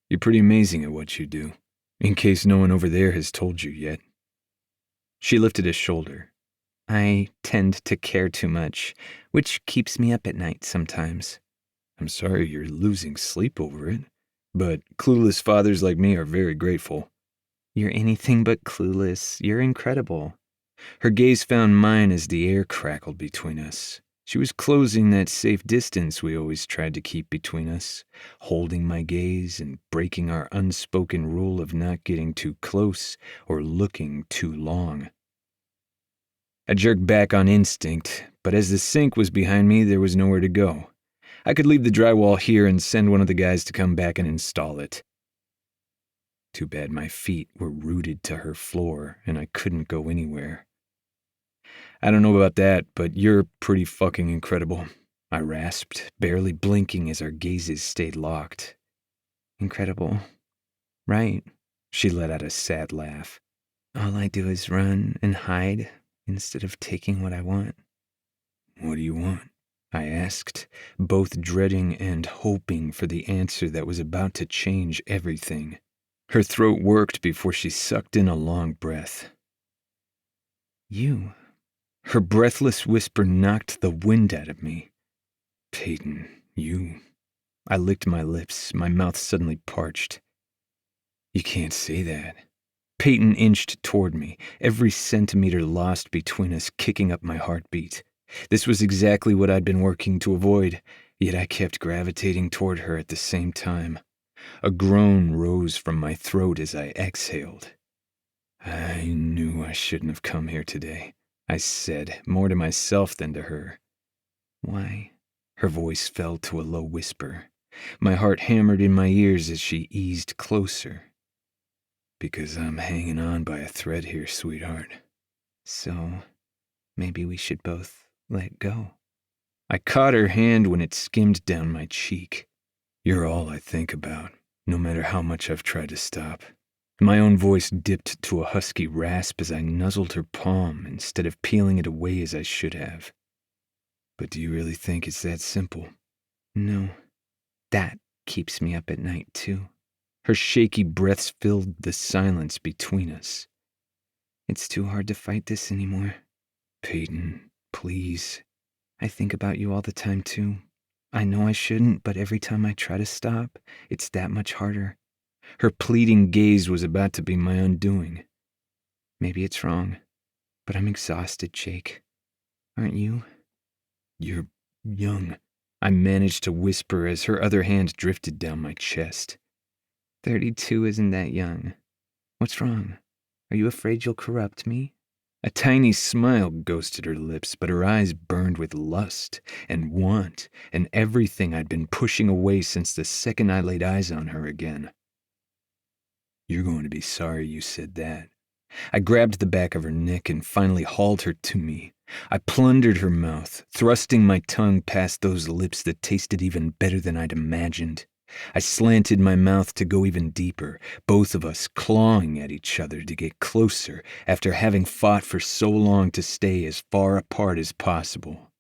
You're pretty amazing at what you do, in case no one over there has told you yet. She lifted a shoulder. I tend to care too much, which keeps me up at night sometimes. I'm sorry you're losing sleep over it, but clueless fathers like me are very grateful. You're anything but clueless. You're incredible. Her gaze found mine as the air crackled between us. She was closing that safe distance we always tried to keep between us, holding my gaze and breaking our unspoken rule of not getting too close or looking too long. I jerked back on instinct, but as the sink was behind me, there was nowhere to go. I could leave the drywall here and send one of the guys to come back and install it. Too bad my feet were rooted to her floor and I couldn't go anywhere. I don't know about that, but you're pretty fucking incredible, I rasped, barely blinking as our gazes stayed locked. Incredible. Right, she let out a sad laugh. All I do is run and hide instead of taking what I want. What do you want? I asked, both dreading and hoping for the answer that was about to change everything. Her throat worked before she sucked in a long breath. You. Her breathless whisper knocked the wind out of me. Peyton, you. I licked my lips, my mouth suddenly parched. You can't say that. Peyton inched toward me, every centimeter lost between us kicking up my heartbeat. This was exactly what I'd been working to avoid, yet I kept gravitating toward her at the same time. A groan rose from my throat as I exhaled. I knew I shouldn't have come here today, I said, more to myself than to her. Why? Her voice fell to a low whisper. My heart hammered in my ears as she eased closer. Because I'm hanging on by a thread here, sweetheart. So, maybe we should both let go. I caught her hand when it skimmed down my cheek. You're all I think about, no matter how much I've tried to stop. My own voice dipped to a husky rasp as I nuzzled her palm instead of peeling it away as I should have. But do you really think it's that simple? No. That keeps me up at night, too. Her shaky breaths filled the silence between us. It's too hard to fight this anymore. Peyton, please. I think about you all the time, too. I know I shouldn't, but every time I try to stop, it's that much harder. Her pleading gaze was about to be my undoing. Maybe it's wrong, but I'm exhausted, Jake. Aren't you? You're young, I managed to whisper as her other hand drifted down my chest. 32 isn't that young. What's wrong? Are you afraid you'll corrupt me? A tiny smile ghosted her lips, but her eyes burned with lust and want and everything I'd been pushing away since the second I laid eyes on her again. You're going to be sorry you said that. I grabbed the back of her neck and finally hauled her to me. I plundered her mouth, thrusting my tongue past those lips that tasted even better than I'd imagined. I slanted my mouth to go even deeper, both of us clawing at each other to get closer after having fought for so long to stay as far apart as possible.